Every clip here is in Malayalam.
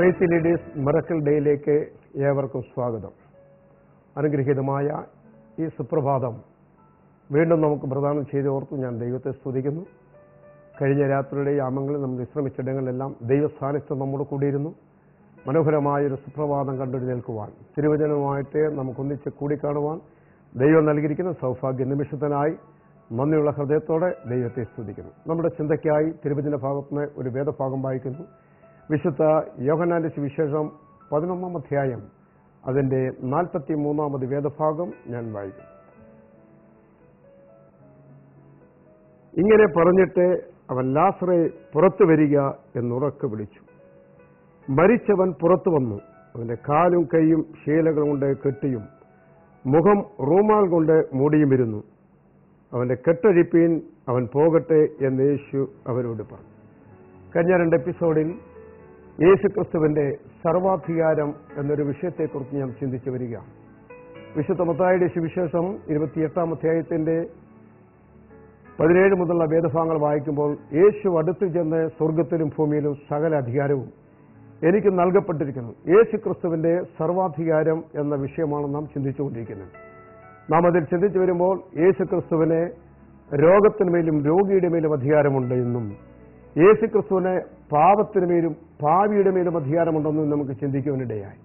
ഫെയ്ത്ത് ലീഡേഴ്സ് മിറക്കിൾ ഡേയിലേക്ക് ഏവർക്കും സ്വാഗതം. അനുഗ്രഹീതമായ ഈ സുപ്രഭാതം വീണ്ടും നമുക്ക് പ്രദാനം ചെയ്തോർത്ത് ഞാൻ ദൈവത്തെ സ്തുതിക്കുന്നു. കഴിഞ്ഞ രാത്രിയുടെ യാമങ്ങളിൽ നമ്മൾ വിശ്രമിച്ചിടങ്ങളിലെല്ലാം ദൈവസാന്നിധ്യം നമ്മോട് കൂടിയിരുന്നു. മനോഹരമായൊരു സുപ്രഭാതം കണ്ടെഴുന്നേൽക്കുവാൻ, തിരുവചനവുമായിട്ട് നമുക്കൊന്നിച്ച് കൂടിക്കാണുവാൻ ദൈവം നൽകിയിരിക്കുന്ന സൗഭാഗ്യ നിമിഷത്തിനായി നന്ദിയുള്ള ഹൃദയത്തോടെ ദൈവത്തെ സ്തുതിക്കുന്നു. നമ്മുടെ ചിന്തയ്ക്കായി തിരുവചന ഭാഗത്തുനിന്ന് ഒരു വേദഭാഗം വായിക്കുന്നു. വിശുദ്ധ യോഹന്നാന്റെ സുവിശേഷം 11-ാം അധ്യായം അതിൻ്റെ 43-ാമത് വേദഭാഗം ഞാൻ വായിക്കും. ഇങ്ങനെ പറഞ്ഞിട്ട് അവൻ ലാസറെ പുറത്തു വരിക എന്നുറക്കെ വിളിച്ചു. മരിച്ചവൻ പുറത്തു വന്നു. അവന്റെ കാലും കൈയും ശീലകൾ കൊണ്ട് കെട്ടിയും മുഖം റൂമാൽ കൊണ്ട് മൂടിയുമിരുന്നു. അവന്റെ കെട്ടഴിപ്പീൻ, അവൻ പോകട്ടെ എന്ന് യേശു അവരോട് പറഞ്ഞു. കഴിഞ്ഞ 2 എപ്പിസോഡിൽ യേശുക്രിസ്തുവിന്റെ സർവാധികാരം എന്നൊരു വിഷയത്തെക്കുറിച്ച് ഞാൻ ചിന്തിച്ചു വരികയാണ്. വിശുദ്ധ മത്തായിയുടെ സുവിശേഷം 28-ാം അധ്യായത്തിന്റെ 17 മുതലുള്ള വേദഭാഗങ്ങൾ വായിക്കുമ്പോൾ യേശു അടുത്തു ചെന്ന് സ്വർഗത്തിലും ഭൂമിയിലും സകല അധികാരവും എനിക്ക് നൽകപ്പെട്ടിരിക്കുന്നു. യേശുക്രിസ്തുവിന്റെ സർവാധികാരം എന്ന വിഷയമാണ് നാം ചിന്തിച്ചുകൊണ്ടിരിക്കുന്നത്. നാം അതിൽ ചിന്തിച്ചു വരുമ്പോൾ യേശുക്രിസ്തുവിന് രോഗത്തിനുമേലും രോഗിയുടെ മേലും അധികാരമുണ്ട് എന്നും യേശുക്രിസ്തുവിന് പാപത്തിനു മേലും പാപിയുടെ മേലും അധികാരമുണ്ടെന്നും നമുക്ക് ചിന്തിക്കുവാനിടയായി.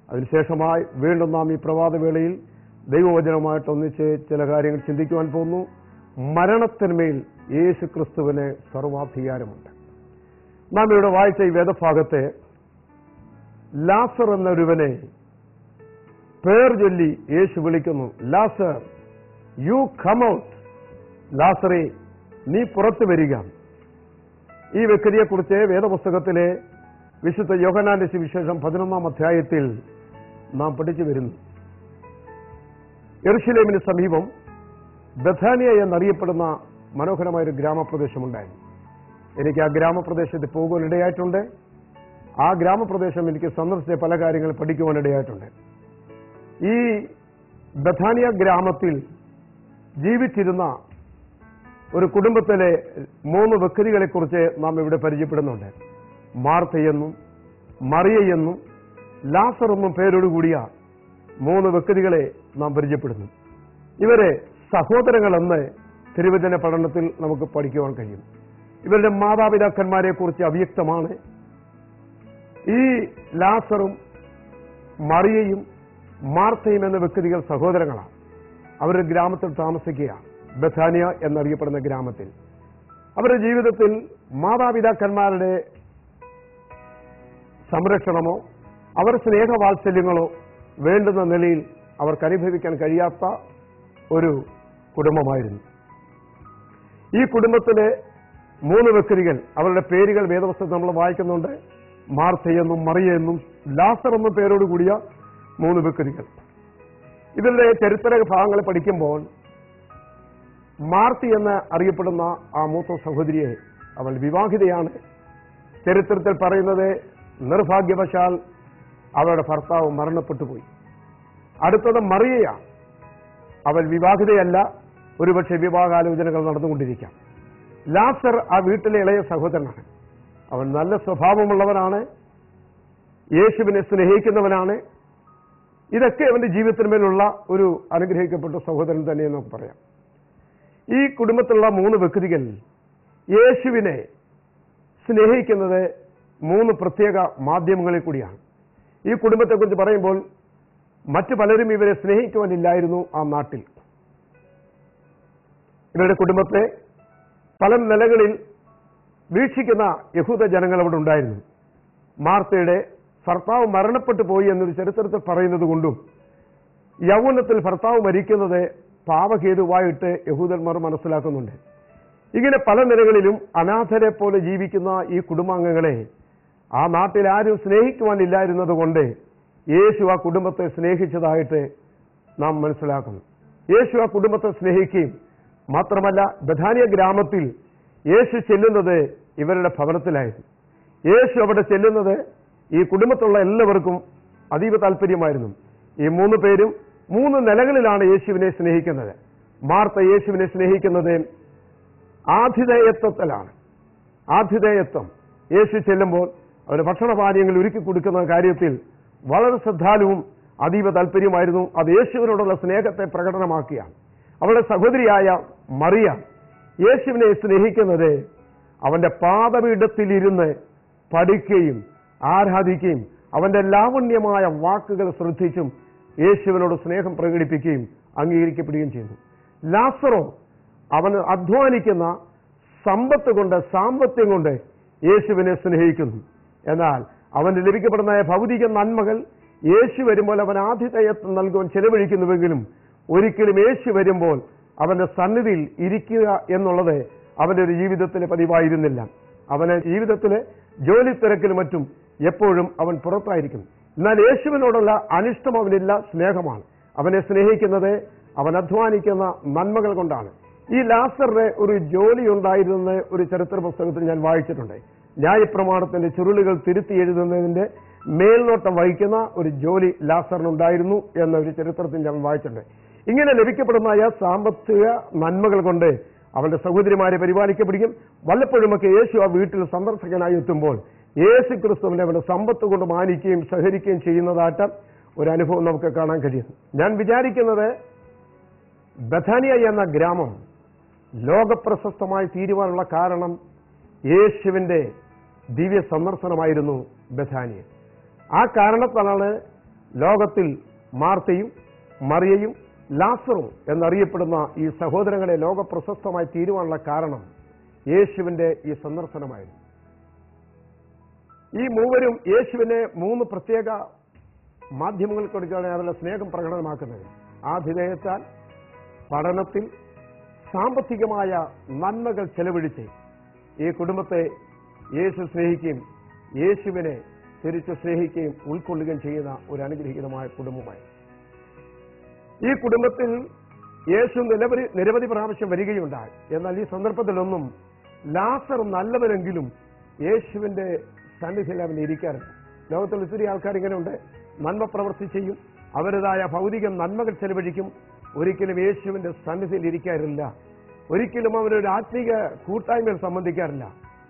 അതിനുശേഷമായി വീണ്ടും നാം ഈ പ്രഭാതവേളയിൽ ദൈവവചനവുമായിട്ട് ഒന്നിച്ച് ചില കാര്യങ്ങൾ ചിന്തിക്കുവാൻ പോകുന്നു. മരണത്തിന്മേൽ യേശുക്രിസ്തുവിന് സർവാധികാരമുണ്ട്. നാം ഇവിടെ വായിച്ച ഈ വേദഭാഗത്തെ ലാസർ എന്നൊരുവനെ പേർ ചൊല്ലി യേശു വിളിക്കുന്നു. ലാസർ, യു കം ഔട്ട്. ലാസറെ, നീ പുറത്തു വരിക. ഈ വ്യക്തിയെക്കുറിച്ച് വേദപുസ്തകത്തിലെ വിശുദ്ധ യോഹന്നാന്റെ സുവിശേഷം 11-ാം അധ്യായത്തിൽ നാം പഠിച്ചു വരുന്നു. യെരുശലേമിന് സമീപം ബഥാനിയ എന്നറിയപ്പെടുന്ന മനോഹരമായൊരു ഗ്രാമപ്രദേശമുണ്ടായിരുന്നു. എനിക്ക് ആ ഗ്രാമപ്രദേശത്ത് പോകുവാനിടയായിട്ടുണ്ട്. ആ ഗ്രാമപ്രദേശം എനിക്ക് സന്ദർശിച്ച പല കാര്യങ്ങൾ പഠിക്കുവാനിടയായിട്ടുണ്ട്. ഈ ബഥാനിയ ഗ്രാമത്തിൽ ജീവിച്ചിരുന്ന ഒരു കുടുംബത്തിലെ 3 വ്യക്തികളെ കുറിച്ച് നാം ഇവിടെ പരിചയപ്പെടുന്നുണ്ട്. മാർത്തയെന്നും മറിയയെന്നും ലാസർ എന്നും പേരോടുകൂടിയ 3 വ്യക്തികളെ നാം പരിചയപ്പെടുന്നു. ഇവരെ സഹോദരങ്ങളെന്ന് തിരുവചന പഠനത്തിൽ നമുക്ക് പഠിക്കുവാൻ കഴിയും. ഇവരുടെ മാതാപിതാക്കന്മാരെ കുറിച്ച് അവ്യക്തമാണ്. ഈ ലാസറും മറിയയും മാർത്തയും എന്ന വ്യക്തികൾ സഹോദരങ്ങളാണ്. അവരുടെ ഗ്രാമത്തിൽ താമസിക്കുകയാണ്, ബഥാനിയ എന്നറിയപ്പെടുന്ന ഗ്രാമത്തിൽ. അവരുടെ ജീവിതത്തിൽ മാതാപിതാക്കന്മാരുടെ സംരക്ഷണമോ അവർ സ്നേഹവാത്സല്യങ്ങളോ വേണ്ടുന്ന നിലയിൽ അവർക്ക് അനുഭവിക്കാൻ കഴിയാത്ത ഒരു കുടുംബമായിരുന്നു. ഈ കുടുംബത്തിലെ 3 വ്യക്തികൾ, അവരുടെ പേരുകൾ വേദപുസ്തകത്തിൽ നമ്മൾ വായിക്കുന്നുണ്ട്. മാർത്തയെന്നും മറിയയെന്നും ലാസർ എന്നും പേരോടുകൂടിയ 3 വ്യക്തികൾ. ഇവരുടെ ചരിത്ര ഭാഗങ്ങൾ പഠിക്കുമ്പോൾ മാർത്തി എന്ന് അറിയപ്പെടുന്ന ആ മൂത്ത സഹോദരിയെ, അവൾ വിവാഹിതയാണ്. ചരിത്രത്തിൽ പറയുന്നത് നിർഭാഗ്യവശാൽ അവളുടെ ഭർത്താവ് മരണപ്പെട്ടുപോയി. അടുത്തത് മറിയയാണ്. അവൾ വിവാഹിതയല്ല, ഒരുപക്ഷെ വിവാഹാലോചനകൾ നടന്നുകൊണ്ടിരിക്കാം. ലാസർ ആ വീട്ടിലെ ഇളയ സഹോദരനാണ്. അവൻ നല്ല സ്വഭാവമുള്ളവനാണ്, യേശുവിനെ സ്നേഹിക്കുന്നവനാണ്. ഇതൊക്കെ അവന്റെ ജീവിതത്തിന്മേലുള്ള ഒരു അനുഗ്രഹിക്കപ്പെട്ട സഹോദരൻ തന്നെ നമുക്ക് പറയാം. ഈ കുടുംബത്തിലുള്ള 3 വ്യക്തികൾ യേശുവിനെ സ്നേഹിക്കുന്നത് 3 പ്രത്യേക മാധ്യമങ്ങളിൽ കൂടിയാണ്. ഈ കുടുംബത്തെക്കുറിച്ച് പറയുമ്പോൾ മറ്റു പലരും ഇവരെ സ്നേഹിക്കുവാനില്ലായിരുന്നു ആ നാട്ടിൽ. ഇവരുടെ കുടുംബത്തെ പല നിലകളിൽ വീക്ഷിക്കുന്ന യഹൂദ ജനങ്ങൾ അവിടെ ഉണ്ടായിരുന്നു. മാർത്തയുടെ ഭർത്താവ് മരണപ്പെട്ടു പോയി എന്നൊരു ചരിത്രത്തിൽ പറയുന്നത് കൊണ്ടും യൗവനത്തിൽ ഭർത്താവ് മരിക്കുന്നത് പാപഹേതുവായിട്ട് യഹൂദന്മാർ മനസ്സിലാക്കുന്നുണ്ട്. ഇങ്ങനെ പല നിലകളിലും അനാഥരെ പോലെ ജീവിക്കുന്ന ഈ കുടുംബാംഗങ്ങളെ ആ നാട്ടിൽ ആരും സ്നേഹിക്കുവാനില്ലായിരുന്നത് കൊണ്ട് യേശു ആ കുടുംബത്തെ സ്നേഹിച്ചതായിട്ട് നാം മനസ്സിലാക്കുന്നു. യേശു ആ കുടുംബത്തെ സ്നേഹിക്കുകയും മാത്രമല്ല ബഥാനിയ ഗ്രാമത്തിൽ യേശു ചെല്ലുന്നത് ഇവരുടെ ഭവനത്തിലായിരുന്നു. യേശു അവിടെ ചെല്ലുന്നത് ഈ കുടുംബത്തുള്ള എല്ലാവർക്കും അതീവ താല്പര്യമായിരുന്നു. ഈ 3 പേരും 3 നിലകളിലാണ് യേശുവിനെ സ്നേഹിക്കുന്നത്. മാർത്ത യേശുവിനെ സ്നേഹിക്കുന്നത് ആതിഥേയത്വത്തിലാണ്. ആതിഥേയത്വം. യേശു ചെല്ലുമ്പോൾ അവന് ഭക്ഷണപാനീയങ്ങൾ ഒരുക്കി കൊടുക്കുന്ന കാര്യത്തിൽ വളരെ ശ്രദ്ധാലുവും അതീവ താല്പര്യമായിരുന്നു. അത് യേശുവിനോടുള്ള സ്നേഹത്തെ പ്രകടനമാക്കിയാണ്. അവളുടെ സഹോദരിയായ മറിയ യേശുവിനെ സ്നേഹിക്കുന്നത് അവന്റെ പാദപീഠത്തിലിരുന്ന് പഠിക്കുകയും ആരാധിക്കുകയും അവന്റെ ലാവണ്യമായ വാക്കുകൾ ശ്രദ്ധിച്ചും യേശുവിനോട് സ്നേഹം പ്രകടിപ്പിക്കുകയും അംഗീകരിക്കപ്പെടുകയും ചെയ്യുന്നു. ലാസറോ അവന് അധ്വാനിക്കുന്ന സമ്പത്ത് കൊണ്ട് സാമ്പത്യം കൊണ്ട് യേശുവിനെ സ്നേഹിക്കുന്നു. എന്നാൽ അവന് ലഭിക്കപ്പെടുന്ന ഭൗതിക നന്മകൾ യേശു വരുമ്പോൾ അവൻ ആതിഥേയത്വം നൽകുവാൻ ചെലവഴിക്കുന്നുവെങ്കിലും ഒരിക്കലും യേശു വരുമ്പോൾ അവന്റെ സന്നിധിയിൽ ഇരിക്കുക എന്നുള്ളത് അവന്റെ ഒരു ജീവിതത്തിലെ പതിവായിരുന്നില്ല. അവന് ജീവിതത്തിലെ ജോലി തിരക്കിലും മറ്റും എപ്പോഴും അവൻ പുറത്തായിരിക്കും. എന്നാൽ യേശുവിനോടുള്ള അനിഷ്ടം അവനില്ല, സ്നേഹമാണ്. അവനെ സ്നേഹിക്കുന്നത് അവൻ അധ്വാനിക്കുന്ന നന്മകൾ കൊണ്ടാണ്. ഈ ലാസറിന് ഒരു ജോലി ഉണ്ടായിരുന്ന ഒരു ചരിത്ര പുസ്തകത്തിൽ ഞാൻ വായിച്ചിട്ടുണ്ട്. ന്യായപ്രമാണത്തിന്റെ ചുരുളുകൾ തിരുത്തി എഴുതുന്നതിന്റെ മേൽനോട്ടം വഹിക്കുന്ന ഒരു ജോലി ലാസറിനുണ്ടായിരുന്നു എന്ന ഒരു ചരിത്രത്തിൽ ഞാൻ വായിച്ചിട്ടുണ്ട്. ഇങ്ങനെ ലഭിക്കപ്പെടുന്ന സാമ്പത്തിക നന്മകൾ കൊണ്ട് അവന്റെ സഹോദരിമാരെ പരിപാലിക്കപ്പെടുകയും വല്ലപ്പോഴുമൊക്കെ യേശു ആ വീട്ടിൽ സന്ദർശകനായി എത്തുമ്പോൾ യേശു ക്രിസ്തുവിനെ അവന്റെ സമ്പത്ത് കൊണ്ട് മാനിക്കുകയും സഹകരിക്കുകയും ചെയ്യുന്നതായിട്ട് ഒരു അനുഭവം നമുക്ക് കാണാൻ കഴിയുന്നു. ഞാൻ വിചാരിക്കുന്നത് ബഥാനിയ എന്ന ഗ്രാമം ലോകപ്രശസ്തമായി തീരുവാനുള്ള കാരണം യേശുവിന്റെ ദിവ്യ സന്ദർശനമായിരുന്നു ബഥാനിയ. ആ കാരണത്താലാണ് ലോകത്തിൽ മാർത്തയും മറിയയും ലാസറും എന്നറിയപ്പെടുന്ന ഈ സഹോദരങ്ങളെ ലോകപ്രശസ്തമായി തീരുവാനുള്ള കാരണം യേശുവിന്റെ ഈ സന്ദർശനമായിരുന്നു. ഈ മൂവരും യേശുവിനെ 3 പ്രത്യേക മാധ്യമങ്ങൾ കൊടുക്കുകയാണ് അവരുടെ സ്നേഹം പ്രകടനമാക്കുന്നത്. ആതിഥേയത്താൽ, പഠനത്തിൽ, സാമ്പത്തികമായ നന്മകൾ ചെലവഴിച്ച് ഈ കുടുംബത്തെ യേശു സ്നേഹിക്കുകയും യേശുവിനെ തിരിച്ചു സ്നേഹിക്കുകയും ഉൾക്കൊള്ളുകയും ചെയ്യുന്ന ഒരു അനുഗ്രഹീതമായ കുടുംബമായി. ഈ കുടുംബത്തിൽ യേശു നിരവധി പ്രാവശ്യം വരികയുണ്ടായി. എന്നാൽ ഈ സന്ദർഭത്തിലൊന്നും ലാസർ നല്ലവരെങ്കിലും യേശുവിന്റെ സന്നിധിയിൽ അവൻ ഇരിക്കാറുണ്ട്. ലോകത്തിൽ ഒത്തിരി ആൾക്കാർ ഇങ്ങനെയുണ്ട്. നന്മ പ്രവൃത്തി ചെയ്യും, അവരുടേതായ ഭൗതിക നന്മകൾ ചെലവഴിക്കും, ഒരിക്കലും യേശുവിന്റെ സന്നിധിയിൽ ഇരിക്കാറില്ല. ഒരിക്കലും അവരൊരു ആത്മീക കൂട്ടായ്മയിൽ സംബന്ധിക്കാറില്ല.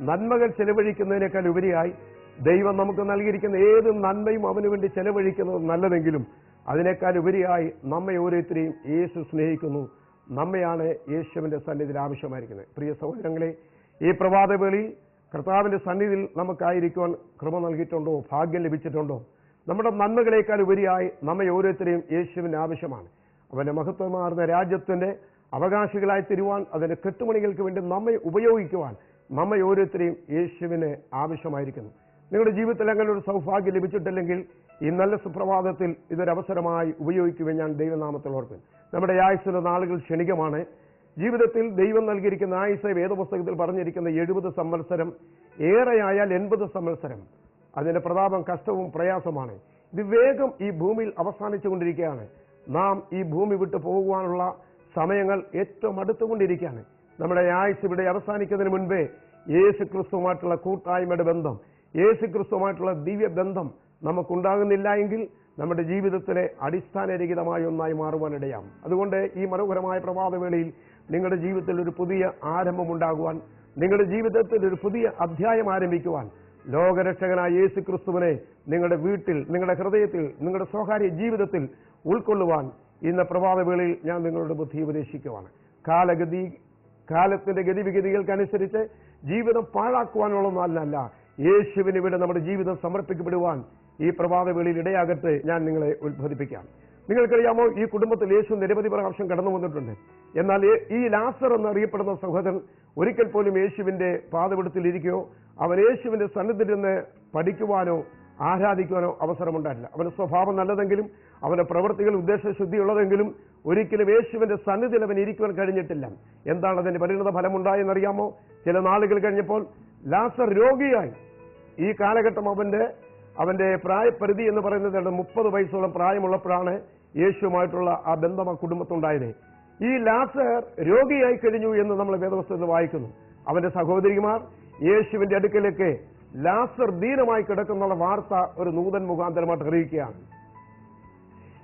നന്മകൾ ചെലവഴിക്കുന്നതിനേക്കാൾ ഉപരിയായി ദൈവം നമുക്ക് നൽകിയിരിക്കുന്ന ഏത് നന്മയും അവന് വേണ്ടി ചെലവഴിക്കുന്നത് നല്ലതെങ്കിലും അതിനേക്കാൾ ഉപരിയായി നമ്മെ ഓരോരുത്തരെയും യേശു സ്നേഹിക്കുന്നു. നമ്മയാണ് യേശുവിന്റെ സന്നിധിയിൽ ആവശ്യമായിരിക്കുന്നത്. പ്രിയ സഹോദരങ്ങളെ, ഈ പ്രഭാതവേളയിൽ കർത്താവിന്റെ സന്നിധിയിൽ നമുക്കായിരിക്കുവാൻ കൃപ നൽകിയിട്ടുണ്ടോ? ഭാഗ്യം ലഭിച്ചിട്ടുണ്ടോ? നമ്മുടെ നന്മകളേക്കാൾ ഉപരിയായി നമ്മെ ഓരോരുത്തരെയും യേശുവിന് ആവശ്യമാണ്. അവന്റെ മഹത്വമാർന്ന രാജ്യത്തിന്റെ അവകാശികളായി തരുവാൻ, അതിന്റെ കെട്ടുമണികൾക്ക് വേണ്ടി നമ്മെ ഉപയോഗിക്കുവാൻ നമ്മെ ഓരോരുത്തരെയും യേശുവിന് ആവശ്യമായിരിക്കുന്നു. നിങ്ങളുടെ ജീവിതത്തിൽ അങ്ങനെ ഒരു സൗഭാഗ്യം ലഭിച്ചിട്ടില്ലെങ്കിൽ ഈ നല്ല സുപ്രഭാതത്തിൽ ഇതൊരവസരമായി ഉപയോഗിക്കുവാൻ ഞാൻ ദൈവനാമത്തിൽ ഓർക്കുന്നു. നമ്മുടെ ആയുസ്സിന്റെ നാളുകൾ ക്ഷണികമാണ്. ജീവിതത്തിൽ ദൈവം നൽകിയിരിക്കുന്ന ആയുസ് വേദപുസ്തകത്തിൽ പറഞ്ഞിരിക്കുന്ന 70 സംവത്സരം, ഏറെയായാൽ 80 സംവത്സരം. അതിന്റെ പ്രതാപം കഷ്ടവും പ്രയാസമാണ്. ഇത് വേഗം ഈ ഭൂമിയിൽ അവസാനിച്ചുകൊണ്ടിരിക്കുകയാണ്. നാം ഈ ഭൂമി വിട്ടു പോകുവാനുള്ള സമയങ്ങൾ ഏറ്റവും അടുത്തുകൊണ്ടിരിക്കുകയാണ്. നമ്മുടെ ആയുസ് ഇവിടെ അവസാനിക്കുന്നതിന് മുൻപേ യേശു ക്രിസ്തുവുമായിട്ടുള്ള കൂട്ടായ്മയുടെ ബന്ധം, യേശു ക്രിസ്തുവുമായിട്ടുള്ള ദിവ്യ ബന്ധം നമുക്കുണ്ടാകുന്നില്ല എങ്കിൽ നമ്മുടെ ജീവിതത്തിലെ അടിസ്ഥാനരഹിതമായ ഒന്നായി മാറുവാനിടയാം. അതുകൊണ്ട് ഈ മനോഹരമായ പ്രഭാതവേളയിൽ നിങ്ങളുടെ ജീവിതത്തിൽ ഒരു പുതിയ ആരംഭം ഉണ്ടാകുവാൻ, നിങ്ങളുടെ ജീവിതത്തിൽ ഒരു പുതിയ അധ്യായം ആരംഭിക്കുവാൻ, ലോകരക്ഷകനായ യേശു ക്രിസ്തുവിനെ നിങ്ങളുടെ വീട്ടിൽ, നിങ്ങളുടെ ഹൃദയത്തിൽ, നിങ്ങളുടെ സ്വകാര്യ ജീവിതത്തിൽ ഉൾക്കൊള്ളുവാൻ ഇന്ന് പ്രഭാതവേളയിൽ ഞാൻ നിങ്ങളുടെ ബുദ്ധി ഉപദേശിക്കുവാണ്. കാലത്തിന്റെ ഗതിവിഗതികൾക്കനുസരിച്ച് ജീവിതം പാഴാക്കുവാനുള്ളതല്ല, യേശുവിന് ഇവിടെ നമ്മുടെ ജീവിതം സമർപ്പിക്കപ്പെടുവാൻ ഈ പ്രഭാതവേളയിൽ ഇടയാകട്ടെ ഞാൻ നിങ്ങളെ ഉത്ബോധിപ്പിക്കാം. നിങ്ങൾക്കറിയാമോ, ഈ കുടുംബത്തിൽ യേശു നിരവധി പ്രാവശ്യം കടന്നു വന്നിട്ടുണ്ട്. എന്നാൽ ഈ ലാസർ എന്നറിയപ്പെടുന്ന സഹോദരൻ ഒരിക്കൽ പോലും യേശുവിന്റെ പാദപീഠത്തിലിരിക്കുകയോ അവൻ യേശുവിന്റെ സന്നിധിയിൽ നിന്ന് പഠിക്കുവാനോ ആരാധിക്കുവാനോ അവസരമുണ്ടായില്ല. അവന്റെ സ്വഭാവം നല്ലതെങ്കിലും അവന്റെ പ്രവൃത്തികൾ ഉദ്ദേശശുദ്ധിയുള്ളതെങ്കിലും ഒരിക്കലും യേശുവിന്റെ സന്നിധിയിൽ അവൻ ഇരിക്കുവാൻ കഴിഞ്ഞിട്ടില്ല. എന്താണ് അതിന്റെ പരിണത ഫലമുണ്ടായെന്നറിയാമോ? ചില നാളുകൾ കഴിഞ്ഞപ്പോൾ ലാസർ രോഗിയായി. ഈ കാലഘട്ടം അവന്റെ പ്രായപരിധി എന്ന് പറയുന്നത് 30 വയസ്സോളം പ്രായമുള്ളപ്പോഴാണ് യേശുവുമായിട്ടുള്ള ആ ബന്ധം ആ കുടുംബത്തുണ്ടായത്. ഈ ലാസർ രോഗിയായി കഴിഞ്ഞു എന്ന് നമ്മൾ വേദപുസ്തകത്തിൽ വായിക്കുന്നു. അവന്റെ സഹോദരിമാർ യേശുവിന്റെ അടുക്കലേക്ക് ലാസർ ദീനമായി കിടക്കുന്നുള്ള വാർത്ത ഒരു നൂതൻ മുഖാന്തരമായിട്ട് അറിയിക്കുകയാണ്.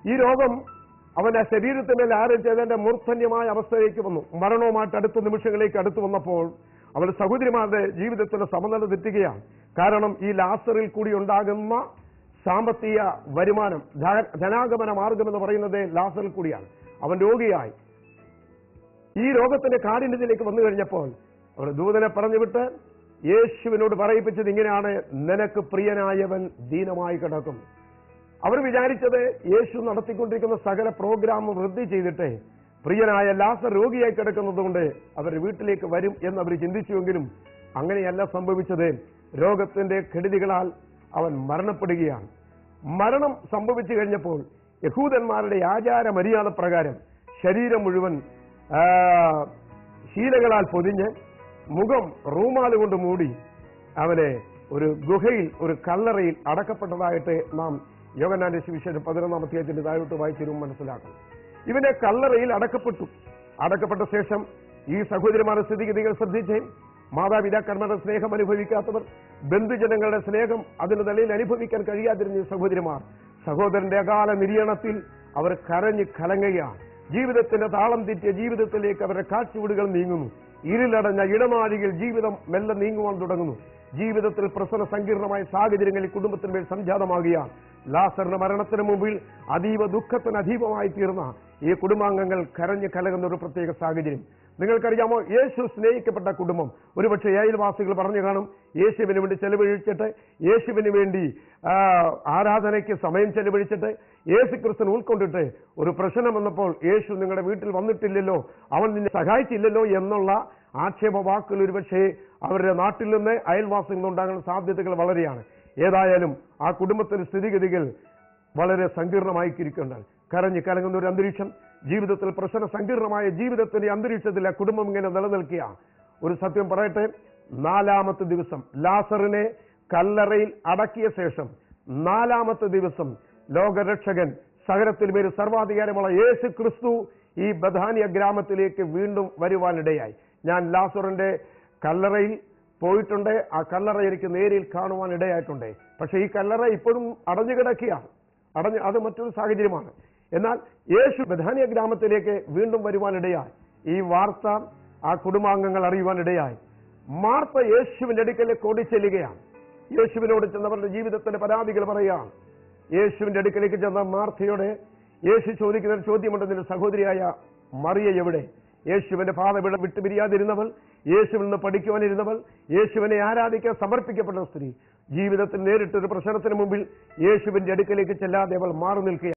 ഈ രോഗം അവന്റെ ശരീരത്തിന്മേൽ ആരംഭിച്ചതിന്റെ മൂർധന്യമായ അവസ്ഥയിലേക്ക് വന്നു. മരണവുമായിട്ട് അടുത്ത നിമിഷങ്ങളിലേക്ക് അടുത്തു വന്നപ്പോൾ അവരുടെ സഹോദരിമാരുടെ ജീവിതത്തിന്റെ സമനില തെറ്റുകയാണ്. കാരണം ഈ ലാസറിൽ കൂടി ഉണ്ടാകുന്ന സാമ്പത്തിക വരുമാനം, ധനാഗമന മാർഗം എന്ന് പറയുന്നത് ലാസറിൽ കൂടിയാണ്. അവൻ രോഗിയായി ഈ രോഗത്തിന്റെ കാഠിന്യത്തിലേക്ക് വന്നു കഴിഞ്ഞപ്പോൾ അവർ ദൂതനെ പറഞ്ഞുവിട്ട് യേശുവിനോട് പറയിപ്പിച്ചത് ഇങ്ങനെയാണ്: നിനക്ക് പ്രിയനായവൻ ദീനമായി കിടക്കും. അവർ വിചാരിച്ചത് യേശു നടത്തിക്കൊണ്ടിരിക്കുന്ന സകല പ്രോഗ്രാം വൃദ്ധി ചെയ്തിട്ട് പ്രിയനായ ലാസർ രോഗിയായി കിടക്കുന്നത് കൊണ്ട് അവർ വീട്ടിലേക്ക് വരും എന്ന് അവർ ചിന്തിച്ചുവെങ്കിലും അങ്ങനെയല്ല സംഭവിച്ചത്. രോഗത്തിന്റെ കെടുതികളാൽ അവൻ മരണപ്പെടുകയാണ്. മരണം സംഭവിച്ചു കഴിഞ്ഞപ്പോൾ യഹൂദന്മാരുടെ ആചാര മര്യാദ പ്രകാരം ശരീരം മുഴുവൻ ശീലകളാൽ പൊതിഞ്ഞ് മുഖം റൂമാല് കൊണ്ട് മൂടി അവനെ ഒരു ഗുഹയിൽ, ഒരു കല്ലറയിൽ അടക്കപ്പെട്ടതായിട്ട് നാം യോഹന്നാന്റെ സുവിശേഷം 11-ാം അധ്യായത്തിന്റെ താഴോട്ട് വായിച്ചിരും മനസ്സിലാക്കും. ഇവനെ കല്ലറയിൽ അടക്കപ്പെട്ട ശേഷം ഈ സഹോദരിമാരുടെ സ്ഥിതിഗതികൾ ശ്രദ്ധിച്ചേ. മാതാപിതാക്കന്മാരുടെ സ്നേഹം അനുഭവിക്കാത്തവർ, ബന്ധുജനങ്ങളുടെ സ്നേഹം അതിന് നിലയിൽ അനുഭവിക്കാൻ കഴിയാതിരുന്ന സഹോദരിമാർ സഹോദരന്റെ അകാല നിര്യാണത്തിൽ അവർ കരഞ്ഞ് കലങ്ങുകയാണ്. ജീവിതത്തിന്റെ താളം തെറ്റിയ ജീവിതത്തിലേക്ക് അവരുടെ കാഴ്ചവീടുകൾ നീങ്ങുന്നു. ഇരുളടഞ്ഞ ഇടനാഴികൾ ജീവിതം മെല്ലെ നീങ്ങുവാൻ തുടങ്ങുന്നു. ജീവിതത്തിൽ പ്രശ്ന സങ്കീർണമായ സാഹചര്യങ്ങളിൽ കുടുംബത്തിന്മേൽ സംജാതമാകുകയാണ്. ലാസറിന്റെ മരണത്തിന് മുമ്പിൽ അതീവ ദുഃഖത്തിന് അതീവമായി തീർന്ന ഈ കുടുംബാംഗങ്ങൾ കരഞ്ഞ് കലകുന്ന ഒരു പ്രത്യേക സാഹചര്യം നിങ്ങൾക്കറിയാമോ? യേശു സ്നേഹിക്കപ്പെട്ട കുടുംബം. ഒരുപക്ഷെ അയൽവാസികൾ പറഞ്ഞു കാണും, യേശുവിന് വേണ്ടി ചെലവഴിച്ചിട്ട്, യേശുവിന് വേണ്ടി ആരാധനയ്ക്ക് സമയം ചെലവഴിച്ചിട്ട്, യേശു ക്രിസ്തുവിനെ ഉൾക്കൊണ്ടിട്ട് ഒരു പ്രശ്നം വന്നപ്പോൾ യേശു നിങ്ങളുടെ വീട്ടിൽ വന്നിട്ടില്ലല്ലോ, അവൻ നിന്നെ സഹായിച്ചില്ലല്ലോ എന്നുള്ള ആക്ഷേപ വാക്കുകൾ ഒരുപക്ഷെ അവരുടെ നാട്ടിൽ നിന്ന് അയൽവാസികൾ ഉണ്ടാകുന്ന സാധ്യതകൾ വളരെയാണ്. ഏതായാലും ആ കുടുംബത്തിന്റെ സ്ഥിതിഗതികൾ വളരെ സങ്കീർണമായിരിക്കുന്നുണ്ട്. കരഞ്ഞ് കലങ്ങുന്ന ഒരു അന്തരീക്ഷം, ജീവിതത്തിൽ പ്രശ്ന സങ്കീർണമായ ജീവിതത്തിന്റെ അന്തരീക്ഷത്തിൽ ആ കുടുംബം ഇങ്ങനെ നിലനിൽക്കുകയാണ്. ഒരു സത്യം പറയട്ടെ, 4-ാമത്തെ ദിവസം ലാസറിനെ കല്ലറയിൽ അടക്കിയ ശേഷം 4-ാമത്തെ ദിവസം ലോകരക്ഷകൻ, സകലത്തിൽ മേൽ സർവാധികാരമുള്ള യേശു ക്രിസ്തു ഈ ബഥാനിയ ഗ്രാമത്തിലേക്ക് വീണ്ടും വരുവാനിടയായി. ഞാൻ ലാസറിന്റെ കല്ലറയിൽ പോയിട്ടുണ്ട്. ആ കല്ലറ എനിക്ക് നേരിൽ കാണുവാൻ ഇടയായിട്ടുണ്ട്. പക്ഷെ ഈ കല്ലറ ഇപ്പോഴും അടഞ്ഞു കിടക്കുകയാണ്. അത് മറ്റൊരു സാഹചര്യമാണ്. എന്നാൽ യേശു ബഥാനിയ ഗ്രാമത്തിലേക്ക് വീണ്ടും വരുവാനിടയായി. ഈ വാർത്ത ആ കുടുംബാംഗങ്ങൾ അറിയുവാനിടയായി. മാർത്ത യേശുവിന്റെ അടുക്കലേക്ക് ഓടിച്ചെല്ലുകയാണ്. യേശുവിനോട് ചെന്നവരുടെ ജീവിതത്തിന്റെ പരാതികൾ പറയുകയാണ്. യേശുവിന്റെ അടുക്കലേക്ക് ചെന്ന മാർത്തയോടെ യേശു ചോദിക്കുന്ന ചോദ്യമുണ്ട്: നിന്റെ സഹോദരിയായ മറിയ എവിടെ? യേശുവിന്റെ പാത വിട്ടുപിരിയാതിരുന്നവൾ, യേശുവിൽ നിന്ന് പഠിക്കുവാനിരുന്നവൾ, യേശുവിനെ ആരാധിക്കാൻ സമർപ്പിക്കപ്പെട്ട സ്ത്രീ ജീവിതത്തിൽ നേരിട്ടൊരു പ്രശ്നത്തിന് മുമ്പിൽ യേശുവിന്റെ അടുക്കലേക്ക് ചെല്ലാതെ അവൾ മാറി നിൽക്കുക.